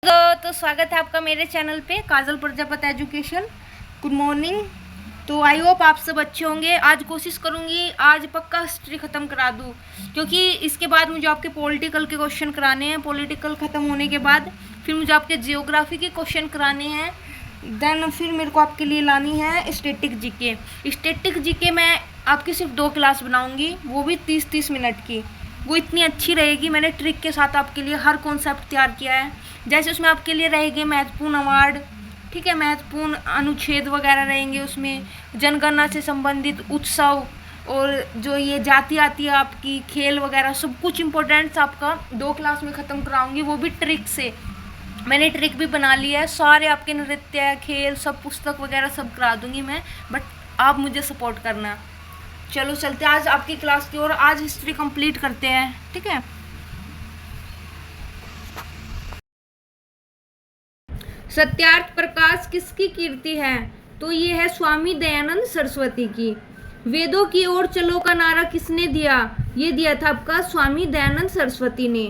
तो स्वागत है आपका मेरे चैनल पे काजल प्रजापति एजुकेशन। Good morning. तो आई होप आप सब अच्छे होंगे। आज कोशिश करूँगी आज पक्का हिस्ट्री ख़त्म करा दूँ, क्योंकि इसके बाद मुझे आपके पॉलिटिकल के क्वेश्चन कराने हैं। पॉलिटिकल ख़त्म होने के बाद फिर मुझे आपके जियोग्राफी के क्वेश्चन कराने हैं। देन फिर मेरे को आपके लिए लानी है स्टैटिक जीके। स्टैटिक जीके मैं आपकी सिर्फ 2 क्लास बनाऊँगी, वो भी 30-30 मिनट की। वो इतनी अच्छी रहेगी, मैंने ट्रिक के साथ आपके लिए हर कॉन्सेप्ट तैयार किया है। जैसे उसमें आपके लिए रहेंगे महत्वपूर्ण अवार्ड, ठीक है, महत्वपूर्ण अनुच्छेद वगैरह रहेंगे, उसमें जनगणना से संबंधित उत्सव और जो ये जाति आती है आपकी खेल वगैरह सब कुछ इम्पोर्टेंट्स आपका 2 क्लास में ख़त्म कराऊंगी, वो भी ट्रिक से। मैंने ट्रिक भी बना ली है, सारे आपके नृत्य खेल सब पुस्तक वगैरह सब करा दूंगी मैं, बट आप मुझे सपोर्ट करना। चलो चलते हैं आज आपकी क्लास की ओर। आज हिस्ट्री कंप्लीट करते हैं, ठीक है। सत्यार्थ प्रकाश किसकी कीर्ति है? तो ये है स्वामी दयानंद सरस्वती की। वेदों की ओर चलो का नारा किसने दिया? ये दिया था आपका स्वामी दयानंद सरस्वती ने।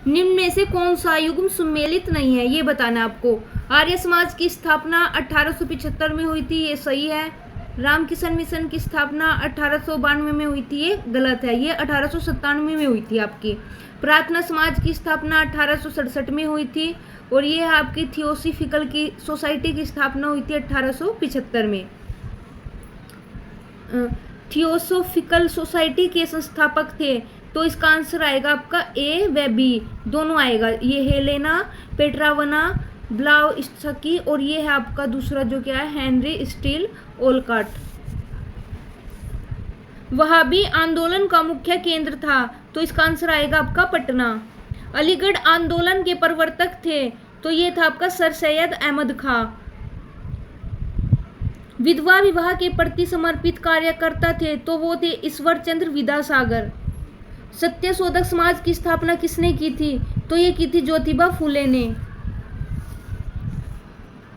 निम्न में से कौन सा युग्म सुमेलित नहीं है, ये बताना आपको। आर्य समाज की स्थापना 1875 में हुई थी, ये सही है। रामकिशन मिशन की स्थापना 1892 में हुई थी, ये गलत है, ये 1897 में हुई थी आपकी। प्रार्थना समाज की स्थापना 1867 में हुई थी, और ये आपकी थियोसॉफिकल की सोसाइटी की स्थापना हुई थी 1875 में। थियोसॉफिकल सोसाइटी के संस्थापक थे, तो इसका आंसर आएगा आपका ए व बी दोनों आएगा। ये हेलेना पेट्रावना ब्लाउस्की, और ये है आपका दूसरा जो क्या है हेनरी स्टील ओलकॉट। वहाबी आंदोलन का मुख्य केंद्र था, तो इसका आंसर आएगा आपका पटना। अलीगढ़ आंदोलन के प्रवर्तक थे, तो ये था आपका सर सैयद अहमद खां। विधवा विवाह के प्रति समर्पित कार्यकर्ता थे, तो वो थे ईश्वर चंद्र विद्यासागर। सत्यशोधक समाज की स्थापना किसने की थी? तो ये की थी ज्योतिबा फूले ने।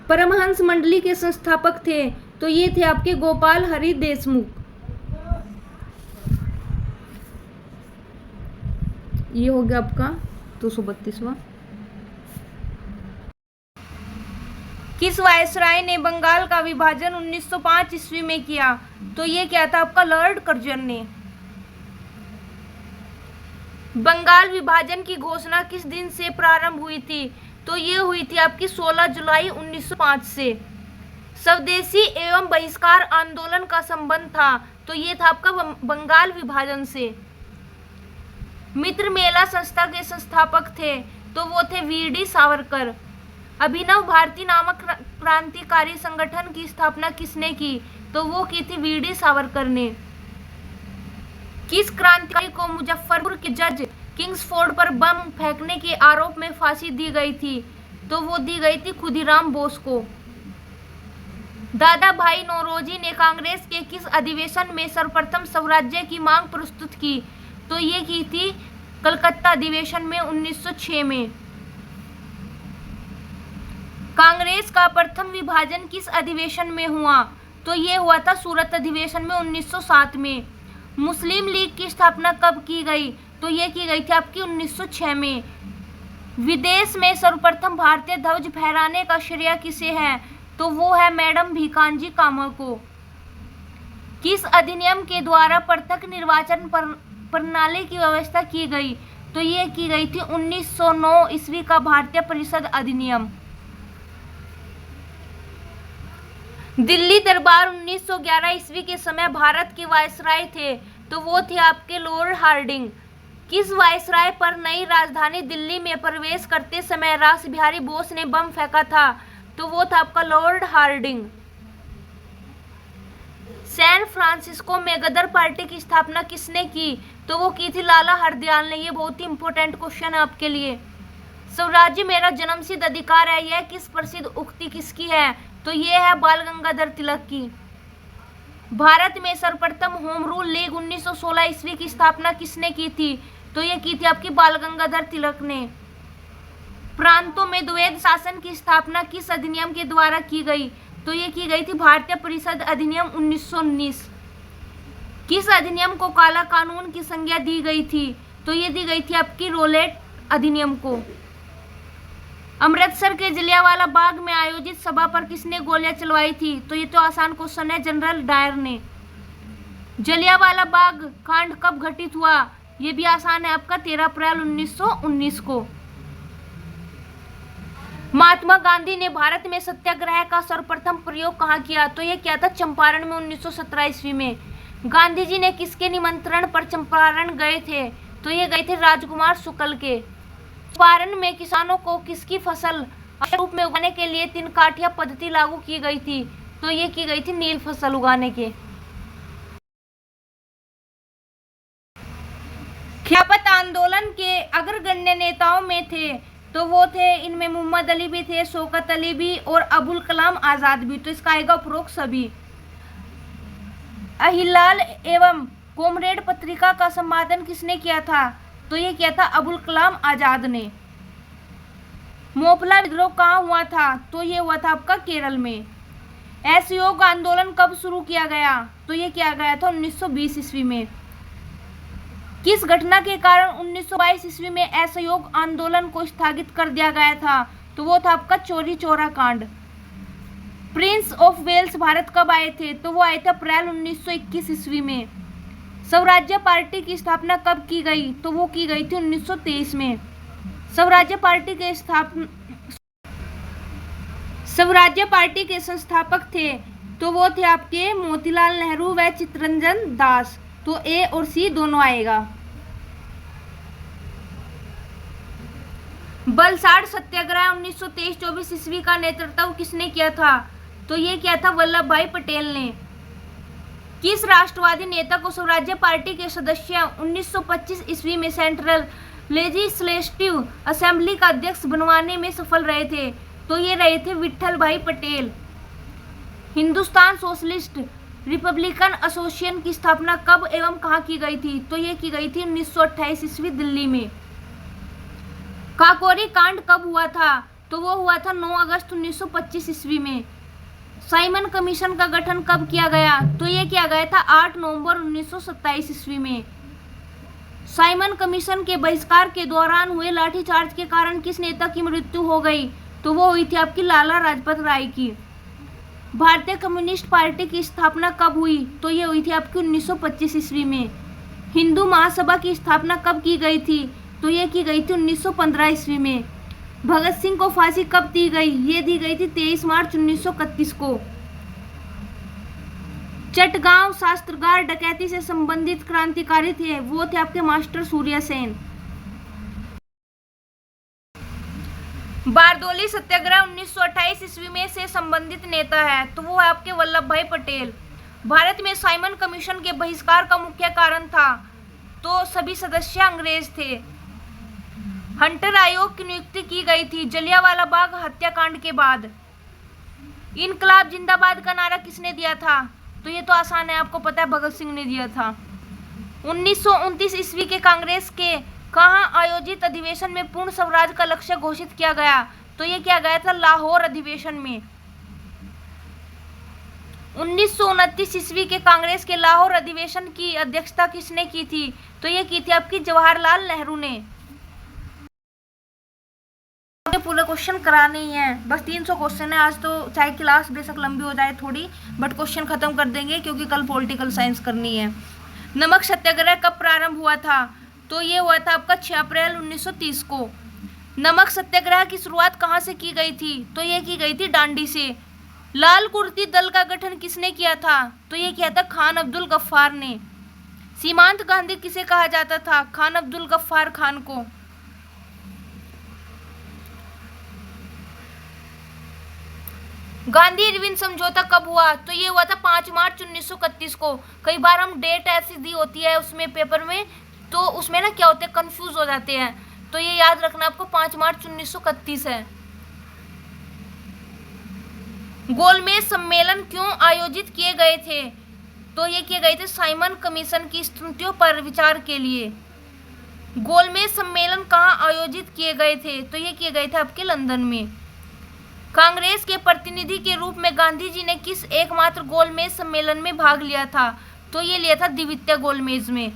परमहंस मंडली के संस्थापक थे, तो ये थे आपके गोपाल हरि देशमुख। ये हो गया आपका 232वां। किस वायसराय ने बंगाल का विभाजन 1905 ईस्वी में किया? तो ये क्या था आपका लॉर्ड कर्जन ने। बंगाल विभाजन की घोषणा किस दिन से प्रारंभ हुई थी? तो ये हुई थी आपकी 16 जुलाई 1905 से। स्वदेशी एवं बहिष्कार आंदोलन का संबंध था, तो ये था आपका बंगाल विभाजन से। मित्र मेला संस्था के संस्थापक थे, तो वो थे वीडी सावरकर। अभिनव भारती नामक क्रांतिकारी संगठन की स्थापना किसने की? तो वो की थी वीडी सावरकर ने। किस क्रांतिकारी को मुजफ्फरपुर के जज किंग्सफोर्ड पर बम फेंकने के आरोप में फांसी दी गई थी? तो वो दी गई थी खुदीराम बोस को। दादा भाई नौरोजी ने कांग्रेस के किस अधिवेशन में सर्वप्रथम स्वराज्य की मांग प्रस्तुत की? तो ये की थी कलकत्ता अधिवेशन में 1906 में। कांग्रेस का प्रथम विभाजन किस अधिवेशन में हुआ? तो ये हुआ था सूरत अधिवेशन में 1907 में। मुस्लिम लीग की स्थापना कब की गई? तो ये की गई थी आपकी 1906 में। विदेश में सर्वप्रथम भारतीय ध्वज फहराने का श्रेय किसे है? तो वो है मैडम भीकांजी कामा को। किस अधिनियम के द्वारा पृथक निर्वाचन प्रणाली की व्यवस्था की गई? तो ये की गई थी 1909 ईस्वी का भारतीय परिषद अधिनियम। दिल्ली दरबार 1911 ईस्वी के समय भारत के वायसराय थे, तो वो थे आपके लॉर्ड हार्डिंग। किस वायसराय पर नई राजधानी दिल्ली में प्रवेश करते समय रास बिहारी बोस ने बम फेंका था? तो वो था आपका लॉर्ड हार्डिंग। सैन फ्रांसिस्को में गदर पार्टी की स्थापना किसने की? तो वो की थी लाला हरदयाल ने। ये बहुत ही इंपॉर्टेंट क्वेश्चन है आपके लिए। स्वराज्य मेरा जन्मसिद्ध अधिकार है, यह किस प्रसिद्ध उक्ति किसकी है? तो ये है बाल गंगाधर तिलक की। भारत में सर्वप्रथम होम रूल लीग 1916 ईस्वी की स्थापना किसने की थी? तो ये की थी आपकी बाल गंगाधर तिलक ने। प्रांतों में द्वैध शासन की स्थापना किस अधिनियम के द्वारा की गई? तो ये की गई थी भारतीय परिषद अधिनियम 1919। किस अधिनियम को काला कानून की संज्ञा दी गई थी? तो ये दी गई थी आपकी रोलेट अधिनियम को। अमृतसर के जलियांवाला बाग में आयोजित सभा पर किसने गोलियां चलवाई थी? तो ये तो आसान क्वेश्चन है, जनरल डायर ने। जलियांवाला बाग कांड कब घटित हुआ? ये भी आसान है आपका, 13 अप्रैल 1919 को। महात्मा गांधी ने भारत में सत्याग्रह का सर्वप्रथम प्रयोग कहाँ किया? तो ये किया था चंपारण में 1917 ईस्वी में। गांधी जी ने किसके निमंत्रण पर चंपारण गए थे? तो ये गए थे राजकुमार शुक्ल के। चंपारण में किसानों को किसकी फसल रूप में उगाने के लिए 3 काठिया पद्धति लागू की गई थी? तो ये की गई थी नील फसल उगाने के। खिलाफत आंदोलन के अग्रगण्य नेताओं में थे, तो वो थे, इनमें मोहम्मद अली भी थे, शौकत अली भी और अबुल कलाम आजाद भी। तो इसका आएगा उपरोक्त सभी। अहिलाल एवं कॉमरेड पत्रिका का संपादन किसने किया था? तो ये किया था अबुल कलाम आजाद ने। मोपला विद्रोह कहाँ हुआ था? तो ये हुआ था आपका केरल में। असहयोग आंदोलन कब शुरू किया गया? तो ये किया गया था 1920 ईस्वी में। किस घटना के कारण 1922 ईस्वी में असहयोग आंदोलन को स्थगित कर दिया गया था? तो वो था आपका चौरी चौरा कांड। प्रिंस ऑफ वेल्स भारत कब आए थे? तो वो आए थे अप्रैल 1921 ईस्वी में। स्वराज्य पार्टी की स्थापना कब की गई? तो वो की गई थी 1923 में। स्वराज्य पार्टी के संस्थापक थे, तो वो थे आपके मोतीलाल नेहरू व चित्तरंजन दास। तो ए और सी दोनों आएगा। बलसाड़ सत्याग्रह 1923-24 ईस्वी का नेतृत्व किसने किया था? तो ये किया था वल्लभ भाई पटेल ने। किस राष्ट्रवादी नेता को स्वराज्य पार्टी के सदस्य 1925 ईस्वी में सेंट्रल लेजिस्लेटिव असेंबली का अध्यक्ष बनवाने में सफल रहे थे? तो ये रहे थे विट्ठल भाई Patel. Hindustan socialist Republican association की स्थापना कब एवं कहाँ की गई थी? तो ये की गई थी 1928 ईस्वी दिल्ली में। काकोरी कांड कब हुआ था? तो वो हुआ था 9 अगस्त 1925 ईस्वी में। साइमन कमीशन का गठन कब किया गया? तो ये किया गया था 8 नवंबर 1927 ईस्वी में। साइमन कमीशन के बहिष्कार के दौरान हुए लाठीचार्ज के कारण किस नेता की मृत्यु हो गई? तो वो हुई थी आपकी लाला लाजपत राय की। भारतीय कम्युनिस्ट पार्टी की स्थापना कब हुई? तो ये हुई थी आपकी 1925 ईस्वी में। हिंदू महासभा की स्थापना कब की गई थी? तो ये की गई थी 1915 ईस्वी में। भगत सिंह को फांसी कब दी गई? ये दी गई थी 23 मार्च 1931 को। चटगांव शास्त्रागार डकैती से संबंधित क्रांतिकारी थे, वो थे आपके मास्टर सूर्य सेन। बारदोली सत्याग्रह 1928 ईस्वी में से संबंधित नेता है, तो वो है आपके वल्लभ भाई पटेल। भारत में साइमन कमीशन के बहिष्कार का मुख्य कारण था, तो सभी सदस्य अंग्रेज थे। हंटर आयोग की नियुक्ति की गई थी जलियांवाला बाग हत्याकांड के बाद। इनकलाब जिंदाबाद का नारा किसने दिया था? तो ये तो आसान है, आपको पता है, भगत सिंह ने दिया था। 1929 ईस्वी के कांग्रेस के कहाँ आयोजित अधिवेशन में पूर्ण स्वराज का लक्ष्य घोषित किया गया? तो ये किया गया था लाहौर अधिवेशन में। 1929 ईस्वी के कांग्रेस के लाहौर अधिवेशन की अध्यक्षता किसने की थी? तो ये की थी आपकी जवाहरलाल नेहरू ने। पूरे क्वेश्चन कराने ही हैं, बस 300 क्वेश्चन है आज, तो चाहे क्लास बेशक लंबी हो जाए थोड़ी, बट क्वेश्चन खत्म कर देंगे क्योंकि कल पॉलिटिकल साइंस करनी है। नमक सत्याग्रह कब प्रारंभ हुआ था? तो ये हुआ था आपका 6 अप्रैल 1930 को। नमक सत्याग्रह की शुरुआत कहाँ से की गई थी? तो ये की गई थी डांडी से। लाल कुर्ती दल का गठन किसने किया था? तो ये किया था खान अब्दुल गफ्फार ने। सीमांत गांधी किसे कहा जाता था? खान अब्दुल गफ्फार खान को। गांधी इरविन समझौता कब हुआ? तो ये हुआ था 5 मार्च 1931 को। कई बार हम डेट ऐसी दी होती है उसमें पेपर में, तो उसमें ना क्या होते हैं, कंफ्यूज हो जाते हैं, तो ये याद रखना आपको 5 मार्च 1931 है। गोलमेज सम्मेलन क्यों आयोजित किए गए थे? तो ये किए गए थे साइमन कमीशन की स्थितियों पर विचार के लिए। गोलमेज सम्मेलन कहाँ आयोजित किए गए थे? तो ये किए गए थे आपके लंदन में। कांग्रेस के प्रतिनिधि के रूप में गांधी जी ने किस एकमात्र गोलमेज सम्मेलन में भाग लिया था? तो ये लिया था द्वितीय गोलमेज में।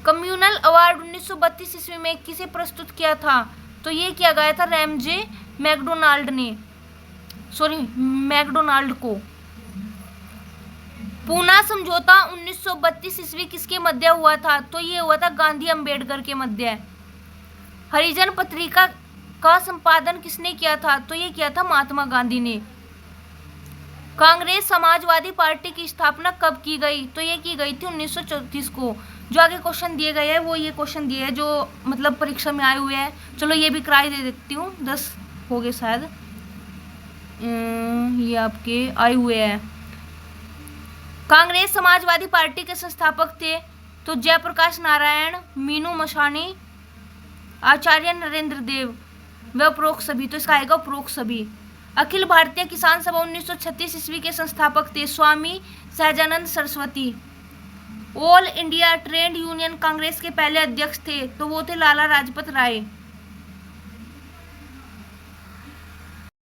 कम्युनल अवार्ड 1932 ईस्वी में किसे प्रस्तुत किया था? तो ये किया गया था रैमजे मैकडोनाल्ड को। पूना समझौता 1932 ईस्वी किसके मध्य हुआ था? तो ये हुआ था गांधी अंबेडकर के मध्य। हरिजन पत्रिका का संपादन किसने किया था? तो ये किया था महात्मा गांधी ने। कांग्रेस समाजवादी पार्टी की स्थापना कब की गई? तो ये की गई थी 1934 को। जो आगे क्वेश्चन दिए गए हैं वो ये क्वेश्चन दिए हैं जो मतलब परीक्षा में आए हुए हैं। चलो ये भी कराई दे देती हूँ, 10 हो गए शायद, ये आपके आए हुए हैं। कांग्रेस समाजवादी पार्टी के संस्थापक थे तो जयप्रकाश नारायण, मीनू मशानी, आचार्य नरेंद्र देव व उपरोक्त सभी। तो इसका आएगा उपरोक्त सभी। अखिल भारतीय किसान सभा 1936 ईस्वी के संस्थापक थे Swami Sahajanand Saraswati. All India Trade Union Congress के पहले अध्यक्ष थे तो वो थे लाला लाजपत राय।